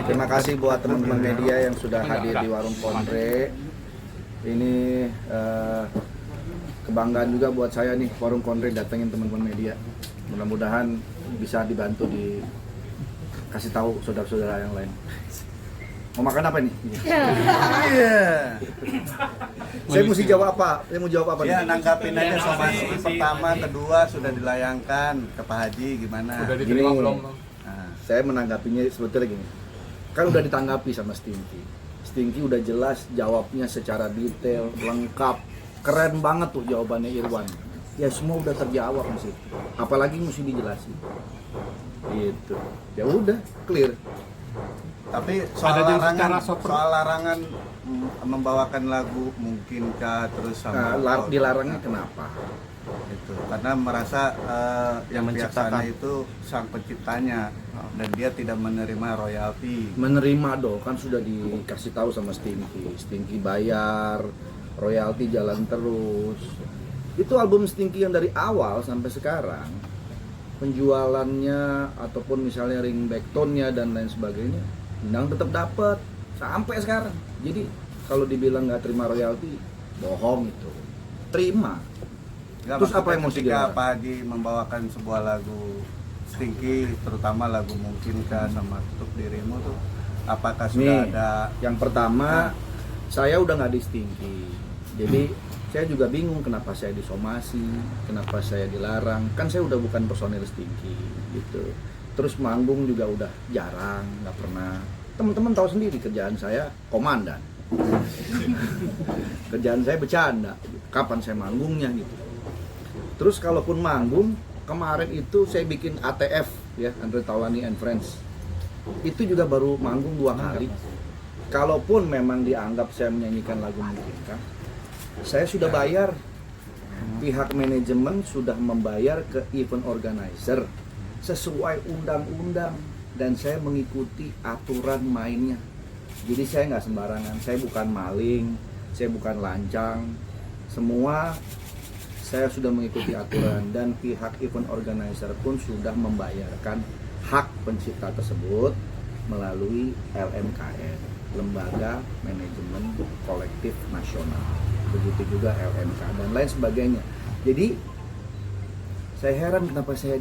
Terima kasih buat teman-teman media yang sudah hadir di Warung Kondre. Ini kebanggaan juga buat saya nih, Warung Kondre datengin teman-teman media. Mudah-mudahan bisa dibantu dikasih tahu saudara-saudara yang lain. Mau makan apa nih? Iya. Saya mesti jawab apa? Saya mau jawab apa nih? Ya, nanggapin aja somasi pertama, kedua sudah dilayangkan ke Pak Haji gimana? Udah diterima belum? Nah, saya menanggapinya sebetulnya gini. Kan udah ditanggapi sama Stinky. Stinky udah jelas jawabnya secara detail, lengkap. Keren banget tuh jawabannya Irwan. Ya semua udah terjawab mesti. Apalagi mesti dijelasin. Gitu. Ya udah, clear. Tapi soal larangan membawakan lagu mungkinkah terus sama dilarangnya kenapa? Itu karena merasa yang menciptakan itu sang penciptanya dan dia tidak menerima royalti. Menerima dong, kan sudah dikasih tahu sama Stinky. Stinky bayar, royalti jalan terus. Itu album Stinky yang dari awal sampai sekarang penjualannya ataupun misalnya ringback tone-nya dan lain sebagainya, Undang tetap dapat sampai sekarang. Jadi kalau dibilang nggak terima royalti, bohong itu. Terima. Nggak, terus apa yang mau ketika Pak Haji membawakan sebuah lagu Stinky, terutama lagu Mungkinkah sama Tutup Dirimu tuh, apakah sudah ada? Yang pertama, saya udah nggak di Stinky. Jadi saya juga bingung kenapa saya disomasi, kenapa saya dilarang. Kan saya udah bukan personil Stinky gitu. Terus manggung juga udah jarang, nggak pernah. Teman-teman tahu sendiri kerjaan saya komandan. Kerjaan saya bercanda. Kapan saya manggungnya gitu. Terus kalaupun manggung, kemarin itu saya bikin ATF ya, Andre Taulany and Friends. Itu juga baru manggung 2 kali. Kalaupun memang dianggap saya menyanyikan lagu Mungkinkah, saya sudah bayar. Pihak manajemen sudah membayar ke event organizer sesuai undang-undang dan saya mengikuti aturan mainnya. Jadi saya nggak sembarangan, saya bukan maling, saya bukan lancang. Semua saya sudah mengikuti aturan dan pihak event organizer pun sudah membayarkan hak pencipta tersebut melalui LMKN, Lembaga Manajemen Kolektif Nasional. Begitu juga LMK dan lain sebagainya. Jadi saya heran kenapa saya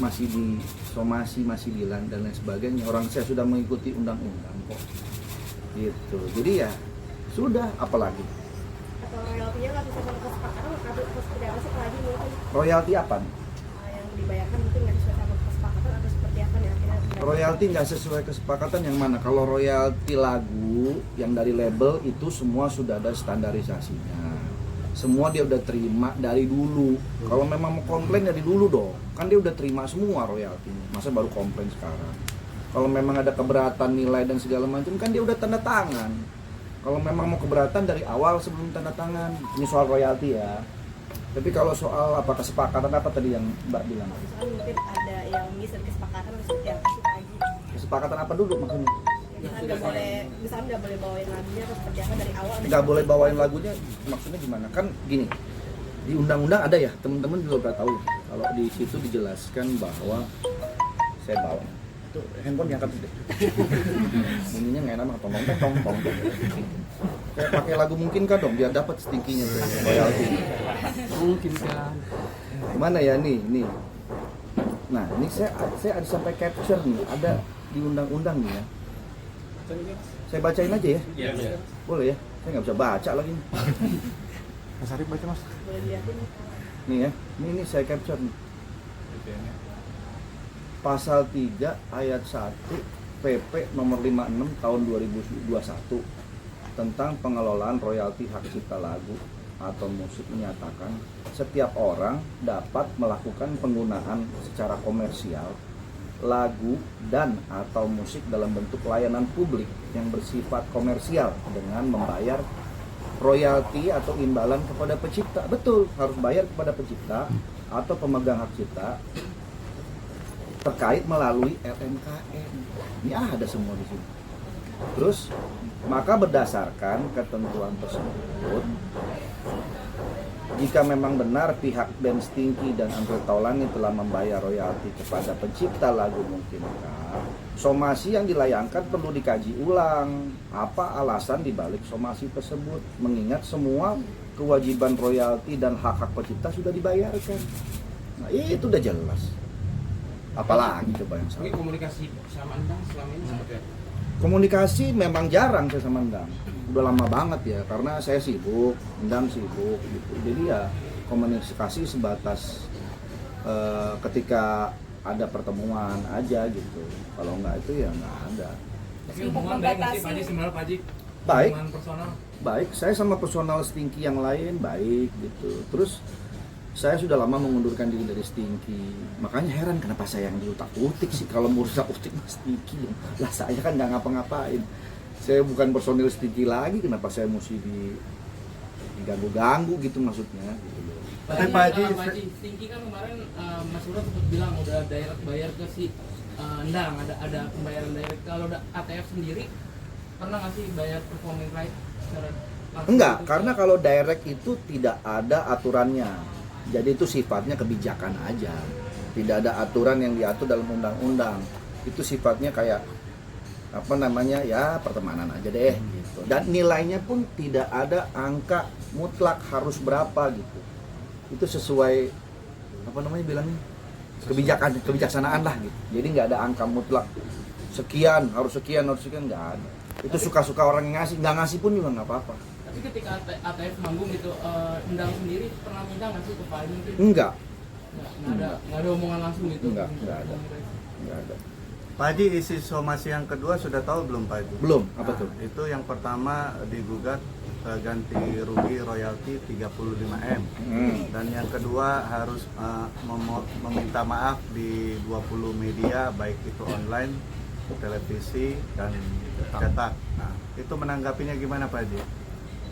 masih di somasi, masih dilan dan lain sebagainya. Orang saya sudah mengikuti undang-undang kok. Gitu. Jadi ya sudah, apalagi. Atau royaltinya nggak bisa sama kesepakatan atau seperti apa sih Pak Haji mungkin? Royalti apa? Yang dibayarkan mungkin nggak sesuai sama kesepakatan atau seperti apa nih akhirnya? Royalti nggak sesuai kesepakatan yang mana? Kalau royalti lagu yang dari label itu semua sudah ada standarisasinya. Semua dia udah terima dari dulu. Kalau memang mau komplain dari dulu dong. Kan dia udah terima semua royaltinya. Masa baru komplain sekarang? Kalau memang ada keberatan nilai dan segala macam kan dia udah tanda tangan. Kalau memang mau keberatan dari awal sebelum tanda tangan. Ini soal royalti ya. Tapi kalau soal apa kesepakatan apa tadi yang Mbak bilang? Misalnya mungkin ada yang bisa kesepakatan atau seperti apa sih Pak Haji? Kesepakatan apa dulu maksudnya? Misalnya nggak boleh bawain lagunya atau seperti apa dari awal? Nggak boleh bawain lagunya maksudnya gimana? Kan gini, di undang-undang ada ya, teman-teman juga udah tahu. Kalau di situ dijelaskan bahwa saya bawa itu handphone diangkat deh. Bunyinya nggak enak banget, tong. Kayak pakai lagu Mungkinkah dong biar dapat Stinky-nya tuh royalti. Mungkinkah. Gimana ya nih. Nah, ini saya ada sampai capture nih, ada di undang-undang nih ya. Saya bacain aja ya? Iya. Boleh ya? Saya nggak bisa baca lagi nih. Mas Arif baca Mas. Boleh dilihatin. Nih ya, ini saya capture nih. Pasal 3 ayat 1 PP nomor 56 tahun 2021 tentang pengelolaan royalti hak cipta lagu atau musik menyatakan setiap orang dapat melakukan penggunaan secara komersial lagu dan atau musik dalam bentuk layanan publik yang bersifat komersial dengan membayar royalti atau imbalan kepada pencipta. Betul, harus bayar kepada pencipta atau pemegang hak cipta terkait melalui LMKN. Ini ada semua di sini. Terus, maka berdasarkan ketentuan tersebut, jika memang benar pihak band Stinky dan Andre Taulany telah membayar royalti kepada pencipta lagu Mungkinkah, somasi yang dilayangkan perlu dikaji ulang apa alasan dibalik somasi tersebut, mengingat semua kewajiban royalti dan hak-hak pencipta sudah dibayarkan. Nah, itu udah jelas. Apalagi coba yang Ini salah. komunikasi sama Endang selama ini seperti apa? Komunikasi memang jarang saya sama Endang. Udah lama banget ya, karena saya sibuk, Endang sibuk gitu. Jadi ya komunikasi sebatas ketika ada pertemuan aja gitu. Kalau enggak itu ya enggak ada. Tapi hubungan baik nggak sih Pak Haji sama Pak Haji? Baik. Hubungan personal. Baik, saya sama personal Stinky yang lain baik gitu. Terus saya sudah lama mengundurkan diri dari Stinky. Makanya heran kenapa saya yang diutak-utik sih. Kalau merusak utik mas Stinky dong. Lah saya kan nggak ngapa-ngapain. Saya bukan personil Stinky lagi, kenapa saya mesti diganggu-ganggu gitu maksudnya gitu loh. Tapi Pak Haji, Stinky kan kemarin Mas Surya sempat bilang udah direct bayar ke si Endang, ada pembayaran direct. Kalau ATF sendiri pernah nggak sih bayar performing right secara langsung Enggak, gitu? karena kalau direct itu tidak ada aturannya. Jadi itu sifatnya kebijakan aja. Tidak ada aturan yang diatur dalam undang-undang. Itu sifatnya kayak apa namanya ya pertemanan aja deh gitu. Dan nilainya pun tidak ada angka mutlak harus berapa gitu. Itu sesuai apa namanya bilangnya kebijaksanaan lah gitu. Jadi nggak ada angka mutlak sekian harus sekian nggak ada. Itu suka-suka orang yang ngasih, nggak ngasih pun juga nggak apa-apa. Tapi ketika ATF manggung gitu, Endang sendiri pernah minta nggak sih ke Pak Haji mungkin? Enggak, Nggak ada omongan langsung gitu? Nggak ada. Nggak ada. Pak Haji, isi somasi yang kedua sudah tahu belum Pak Haji? Belum, apa Nah, tuh? Itu yang pertama digugat ganti rugi royalti 35M. Dan yang kedua harus meminta maaf di 20 media baik itu online, televisi dan cetak. Nah, itu menanggapinya gimana Pak Haji?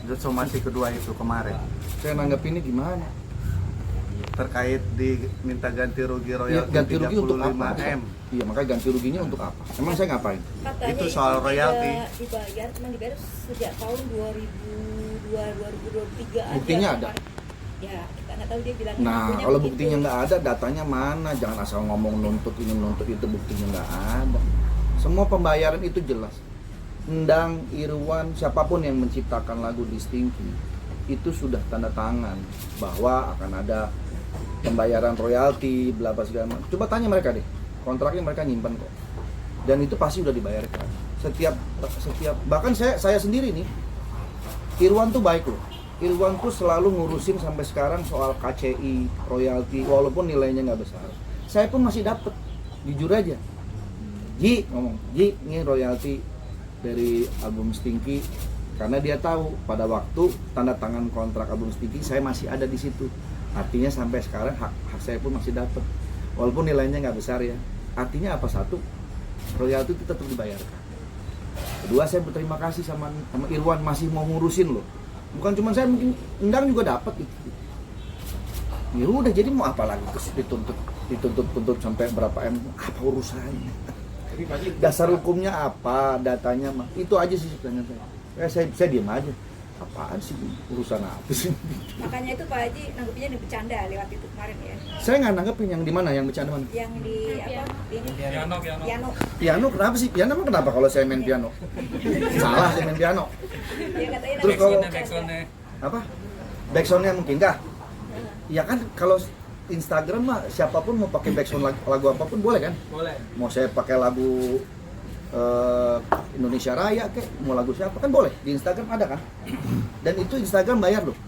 Somasi kedua itu kemarin Saya nanggepinnya gimana? terkait diminta ganti rugi Ya, royalti ganti rugi untuk apa? 35M. Iya, makanya ganti ruginya untuk apa? Emang saya ngapain? Katanya Itu soal royalti. dibayar, cuma dibayar sejak tahun 2002 2023 aja. Buktinya ada? Ya, kita nggak tahu dia bilang. Nah, buktinya kalau begitu. buktinya nggak ada, datanya mana? Jangan asal ngomong nuntut ini nuntut itu, buktinya nggak ada. Semua pembayaran itu jelas. Endang, Irwan, siapapun yang menciptakan lagu di Stinky itu sudah tanda tangan bahwa akan ada pembayaran royalti, bla bla segala macam. Coba tanya mereka deh, kontraknya mereka nyimpan kok. Dan itu pasti udah dibayarkan. Setiap bahkan saya sendiri nih, Irwan tuh baik loh. Irwan tuh selalu ngurusin sampai sekarang soal KCI, royalti, walaupun nilainya nggak besar. Saya pun masih dapet, jujur aja. Ji ngomong, Ji ini royalti dari album Stinky, karena dia tahu pada waktu tanda tangan kontrak album Stinky saya masih ada di situ. Artinya sampai sekarang hak saya pun masih dapat, walaupun nilainya nggak besar ya. Artinya apa? Satu, royalti itu tetap dibayarkan. Kedua, saya berterima kasih sama Irwan masih mau ngurusin loh. Bukan cuma saya, mungkin Endang juga dapat gitu. Ya udah, jadi mau apa lagi dituntut sampai berapa M? Apa urusannya? Tapi Pak Haji, Dasar hukumnya apa, datanya mah itu aja sih sebenarnya saya diam aja. Apaan sih, urusan apa sih? Makanya itu Pak Haji nanggepinnya di bercanda lewat itu kemarin ya. Saya nggak nanggepin yang di mana, yang bercanda mana. Yang di apa? Ini piano. Piano kenapa sih? Piano emang kenapa kalau saya main piano? Salah saya main piano. Ya katanya Terus kalau backsoundnya. apa? Backsoundnya mungkin kah? Ya kan kalau Instagram mah siapapun mau pakai backsound lagu apapun boleh kan? Boleh. Mau saya pakai lagu Indonesia Raya kayak mau lagu siapa kan boleh, di Instagram ada kan, dan itu Instagram bayar loh.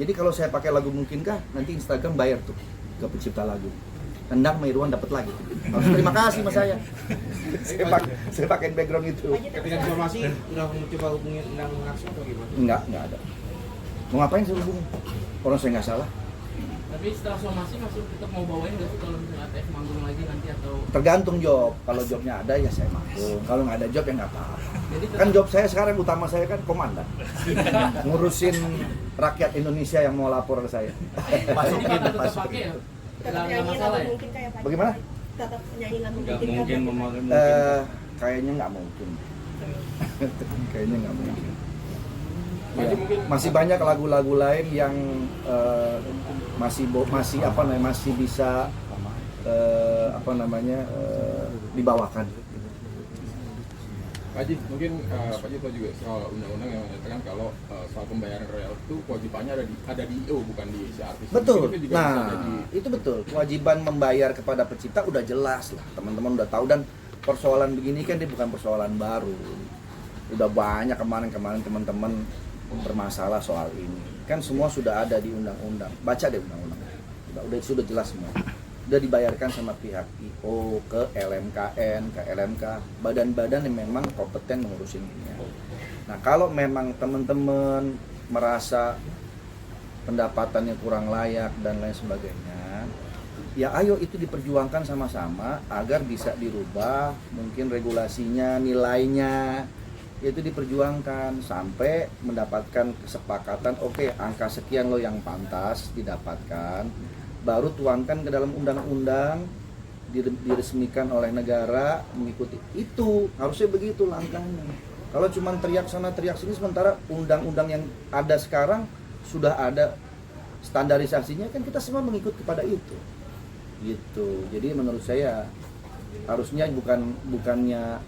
Jadi kalau saya pakai lagu mungkinkah nanti Instagram bayar tuh ke pencipta lagu. Endang sama Irwan dapat lagi. Terima kasih mas saya. Saya pakai background itu. Ketika informasi udah mencoba hubungin Endang langsung atau gimana? Enggak ada. Mau ngapain saya hubungin? Orang saya nggak salah. Tapi setelah somasi masih tetap mau bawain nggak sih kalau misalnya ATF manggung lagi nanti atau? Tergantung job. Kalau jobnya ada ya saya manggung. Kalau nggak ada job ya nggak apa-apa. Jadi Kan job saya sekarang utama saya kan komandan. Ngurusin rakyat Indonesia yang mau lapor ke saya. Jadi bakal tetap pakai ya? tetap Nggak nyanyi masalah lagu ya? mungkin kayak Pak Haji. Bagaimana? Tetap nyanyi lagu Nggak mungkin mungkin kan? memakai Kayaknya nggak mungkin. Kayaknya nggak mungkin. Pak Haji mungkin Masih banyak lagu-lagu lain yang masih apa namanya masih bisa dibawakan. Pak Haji, mungkin Pak Haji tahu juga soal undang-undang yang menyatakan kalau soal pembayaran royalti itu kewajibannya ada di IO bukan di si artis. Betul. Itu juga bisa Nah, jadi itu betul. Kewajiban membayar kepada pencipta udah jelas lah. Teman-teman udah tahu, dan persoalan begini kan dia bukan persoalan baru. Udah banyak kemarin-kemarin teman-teman bermasalah soal ini. Kan semua sudah ada di undang-undang. Baca deh undang-undang. Sudah jelas semua. Udah dibayarkan sama pihak IO ke LMKN, ke LMK, badan-badan yang memang kompeten mengurusin ini. Nah, kalau memang teman-teman merasa pendapatannya kurang layak dan lain sebagainya, ya ayo itu diperjuangkan sama-sama agar bisa dirubah, mungkin regulasinya, nilainya, itu diperjuangkan sampai mendapatkan kesepakatan, oke, angka sekian lo yang pantas didapatkan, baru tuangkan ke dalam undang-undang, diresmikan oleh negara, mengikuti. Itu harusnya begitu langkahnya. Kalau cuma teriak sana teriak sini, sementara undang-undang yang ada sekarang sudah ada standarisasinya, kan kita semua mengikut kepada itu. Gitu. Jadi menurut saya harusnya bukannya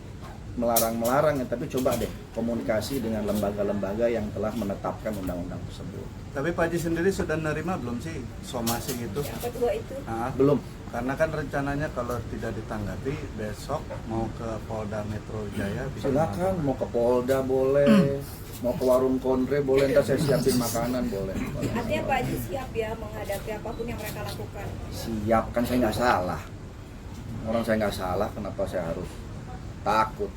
melarang-melarang ya, tapi coba deh komunikasi dengan lembaga-lembaga yang telah menetapkan undang-undang tersebut. Tapi Pak Haji sendiri sudah nerima belum sih somasi itu? Kedua itu. Nah, Belum. karena kan rencananya kalau tidak ditanggapi besok mau ke Polda Metro Jaya bisa Silakan, mau ke Polda boleh, mau ke warung kondre boleh, ntar saya siapin makanan boleh. Artinya Pak Haji siap ya menghadapi apapun yang mereka lakukan. Siap, kan saya nggak salah. Orang saya nggak salah, kenapa saya harus takut?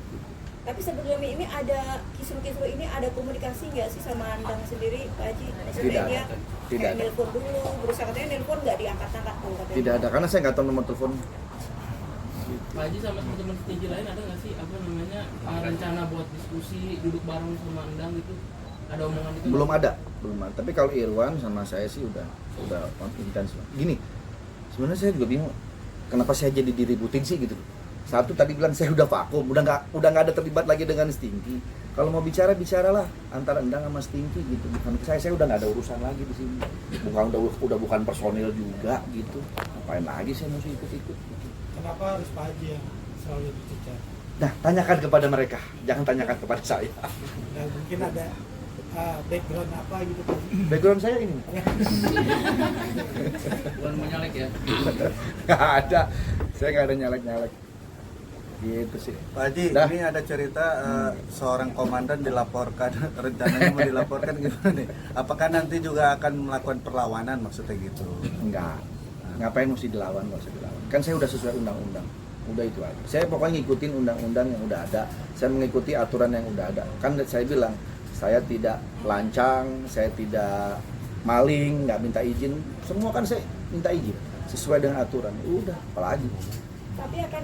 Tapi sebelum ini ada kisru-kisru ini ada komunikasi nggak sih sama Andang sendiri Pak Haji? Maksudnya Tidak dia ada. Tidak kayak ada. nelpon dulu, berusaha katanya nelpon nggak diangkat-angkat tuh katanya. Tidak ada, karena saya nggak tahu nomor telepon. Pak Haji sama teman-teman setinggi lain ada nggak sih rencana buat diskusi duduk bareng sama Endang gitu? Ada omongan itu? Belum ada. Tapi kalau Irwan sama saya sih udah intens. Gini, sebenarnya saya juga bingung kenapa saya jadi diributin sih gitu. Satu tadi bilang saya udah vakum, udah nggak ada terlibat lagi dengan Stinky. Kalau mau bicara bicaralah antara Endang sama Stinky gitu. Bukan saya udah nggak ada urusan lagi di sini. Udah bukan personil juga gitu. Ngapain lagi saya mesti ikut-ikut? Gitu. Kenapa harus Pak Haji yang selalu dicecar? Nah, tanyakan kepada mereka, jangan tanyakan kepada saya. Nah, mungkin ada background apa gitu Pak Haji? Background saya ini Bukan menyalek ya? nggak ada, saya nggak ada nyalek-nyalek. Gitu sih. Pak Haji, Dah. ini ada cerita seorang komandan dilaporkan, rencananya mau dilaporkan gimana nih? Apakah nanti juga akan melakukan perlawanan maksudnya gitu? Enggak. Ngapain mesti dilawan? Nggak usah dilawan. Kan saya udah sesuai undang-undang. Udah itu aja. Saya pokoknya ngikutin undang-undang yang udah ada. Saya mengikuti aturan yang udah ada. Kan saya bilang, saya tidak lancang, saya tidak maling, nggak minta izin. Semua kan saya minta izin sesuai dengan aturan. Udah, apalagi. Tapi akan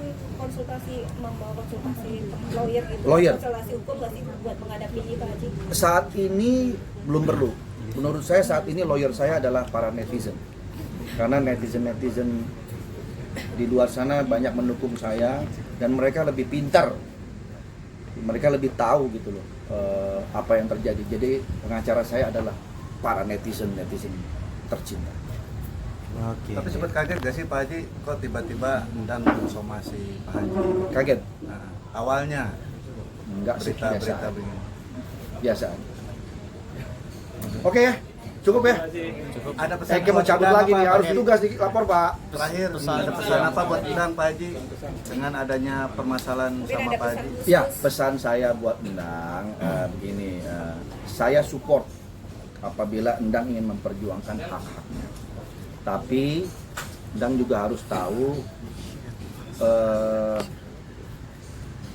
membawa konsultasi lawyer gitu. Lawyer. Konsultasi hukum nggak sih buat menghadapi ini Pak Haji? Saat ini belum perlu. Menurut saya saat ini lawyer saya adalah para netizen. Karena netizen di luar sana banyak mendukung saya dan mereka lebih pintar, mereka lebih tahu gitu loh apa yang terjadi. Jadi pengacara saya adalah para netizen tercinta. Oke. Tapi sempat kaget gak sih Pak Haji kok tiba-tiba Endang somasi Pak Haji? Kaget? Nah, awalnya Enggak sih, biasa berita-berita aja. begini. Biasa aja. Oke ya, cukup ya. Ada pesan Saya mau buat cabut Endang lagi apa, nih, Pak harus Haji? tugas lapor Pak. Terakhir, ada pesan apa buat Endang Pak Haji dengan adanya permasalahan Mungkin sama ada Pak pesan Haji? khusus. Ya, pesan saya buat Endang begini, saya support apabila Endang ingin memperjuangkan hak-haknya. Tapi Endang juga harus tahu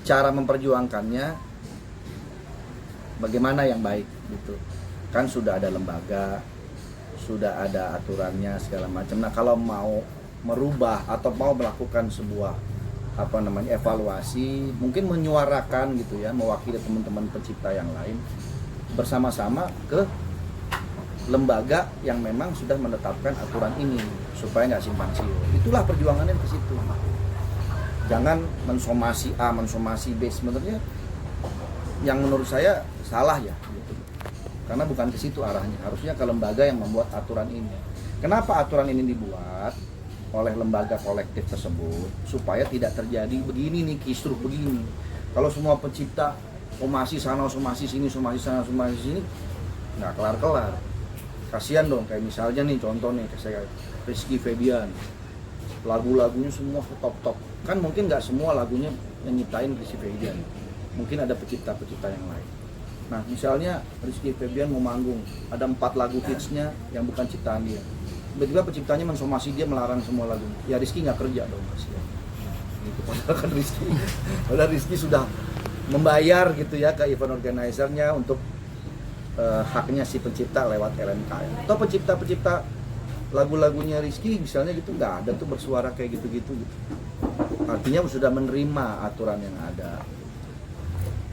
cara memperjuangkannya bagaimana yang baik gitu. Kan sudah ada lembaga, sudah ada aturannya segala macam. Nah, kalau mau merubah atau mau melakukan sebuah evaluasi, mungkin menyuarakan gitu ya, mewakili teman-teman pencipta yang lain bersama-sama ke lembaga yang memang sudah menetapkan aturan ini supaya nggak simpang siur. Itulah perjuangannya ke situ. Jangan mensomasi A, mensomasi B. Sebenarnya yang menurut saya salah ya gitu. Karena bukan ke situ arahnya. Harusnya ke lembaga yang membuat aturan ini. Kenapa aturan ini dibuat oleh lembaga kolektif tersebut? Supaya tidak terjadi begini nih, kisruh begini. Kalau semua pencipta somasi sana, somasi sini, somasi sana, somasi sini, nggak kelar-kelar. Kasihan dong, kayak misalnya nih contoh nih, kayak saya Rizky Febian, lagu-lagunya semua top-top. Kan mungkin nggak semua lagunya yang nyiptain Rizky Febian, mungkin ada pencipta-pencipta yang lain. Nah misalnya Rizky Febian mau manggung, ada 4 lagu hitsnya yang bukan ciptaan dia. Tiba-tiba penciptanya mensomasi dia, melarang semua lagu. Ya Rizky nggak kerja dong, kasihan. Gitu, padahal kan Rizky sudah membayar gitu ya ke event organizer-nya untuk haknya si pencipta lewat LMKN. Atau pencipta-pencipta lagu-lagunya Rizky misalnya gitu nggak ada tuh bersuara kayak gitu-gitu gitu. Artinya sudah menerima aturan yang ada.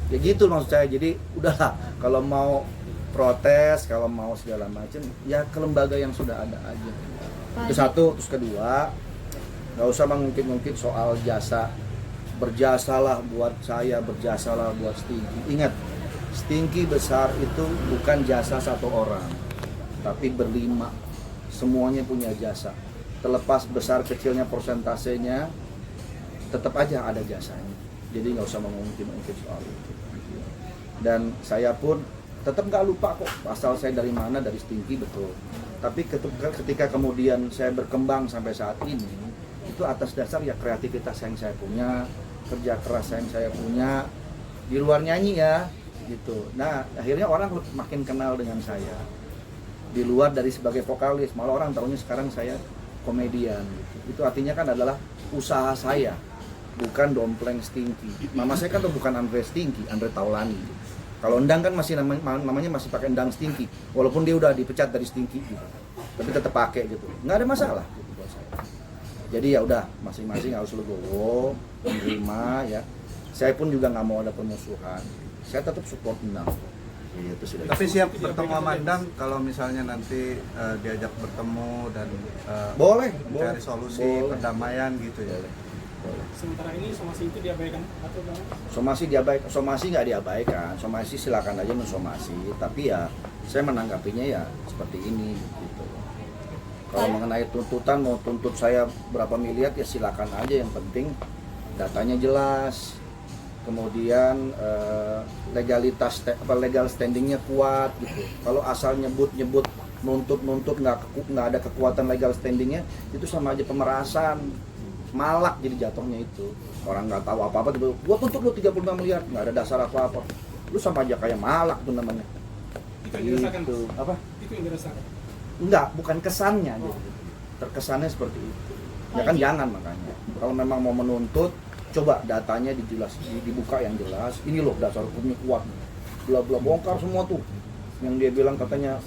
Ya gitu maksud saya. Jadi udahlah, kalau mau protes, kalau mau segala macam ya ke lembaga yang sudah ada aja. Itu satu. Terus kedua, nggak usah mengungkit-ungkit soal jasa. Berjasalah buat saya, berjasalah buat Stinky. Ingat, Stinky besar itu bukan jasa satu orang, tapi berlima. Semuanya punya jasa. Terlepas besar kecilnya persentasenya, tetap aja ada jasanya. Jadi nggak usah mengungkit-ungkit soal itu. Dan saya pun tetap nggak lupa kok asal saya dari mana, dari Stinky betul. Tapi ketika kemudian saya berkembang sampai saat ini, itu atas dasar ya kreativitas yang saya punya, kerja keras yang saya punya, di luar nyanyi ya gitu. Nah akhirnya orang makin kenal dengan saya di luar dari sebagai vokalis, malah orang tahunya sekarang saya komedian gitu. Itu artinya kan adalah usaha saya, bukan dompleng Stinky. Nama saya kan tuh bukan Andre Stinky, Andre Taulani. Kalau Endang kan masih namanya masih pakai Endang Stinky, walaupun dia udah dipecat dari Stinky gitu, tapi tetap pakai gitu, nggak ada masalah gitu buat saya. Jadi ya udah, masing-masing harus legowo, menerima ya. Saya pun juga nggak mau ada permusuhan. Saya tetap support Endang. Itu sudah. Tapi siap bertemu sama Endang kalau misalnya nanti diajak bertemu dan Boleh, mencari boleh, solusi boleh. perdamaian gitu ya. Sementara ini somasi itu diabaikan atau bagaimana? Somasi nggak diabaikan. Somasi silakan aja mensomasi. Tapi ya saya menanggapinya ya seperti ini gitu. Kalau mengenai tuntutan, mau tuntut saya berapa miliar ya silakan aja. Yang penting datanya jelas. Kemudian legal standingnya kuat gitu. Kalau asal nyebut nuntut nggak ada kekuatan legal standingnya, itu sama aja pemerasan, malak jadi jatuhnya itu. Orang nggak tahu apa-apa, gua tuntut lu 35 miliar, nggak ada dasar apa-apa. Lu sama aja kayak malak tuh namanya. Itu yang dirasakan. Gitu. Apa? Itu yang dirasakan. Enggak, bukan kesannya gitu. Terkesannya seperti itu. Ya kan jangan makanya. Kalau memang mau menuntut, coba datanya dibuka yang jelas. Ini loh dasar hukumnya kuat. Bla bla bongkar semua tuh. Yang dia bilang katanya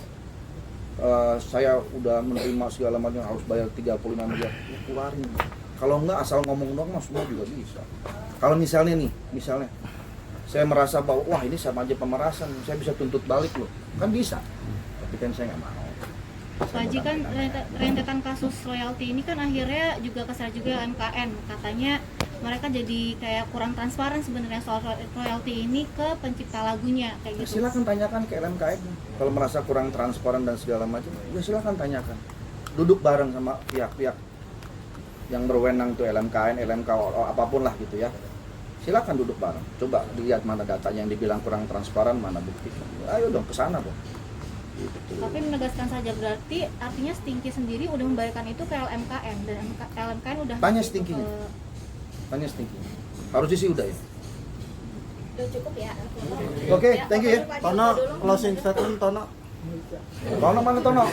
saya udah menerima segala macam harus bayar 35 miliar. Keluarin. Kalau enggak asal ngomong dong mas semua juga bisa. Kalau misalnya saya merasa bahwa wah ini sama aja pemerasan, saya bisa tuntut balik loh. Kan bisa. Tapi kan saya nggak mau. Pak Haji, kan rentetan kasus royalti ini kan akhirnya juga kesal juga MKN, katanya mereka jadi kayak kurang transparan sebenarnya soal royalti ini ke pencipta lagunya kayak gitu. Silakan tanyakan ke LMKN kalau merasa kurang transparan dan segala macam, ya silakan tanyakan. Duduk bareng sama pihak-pihak yang berwenang tuh LMKN, LMK apapun lah gitu ya. Silakan duduk bareng. Coba dilihat mana datanya yang dibilang kurang transparan, mana bukti. Ayo dong ke sana dong. Gitu. Tapi menegaskan saja berarti artinya Stinky sendiri udah membayarkan itu ke LMKN dan LMKN udah Tanya itu Stinky-nya. ke- Tanya Stinky. Harusnya sih udah ya. Udah cukup ya. Oke, thank you ya. Tono, closing statement Tono. Tono mana Tono?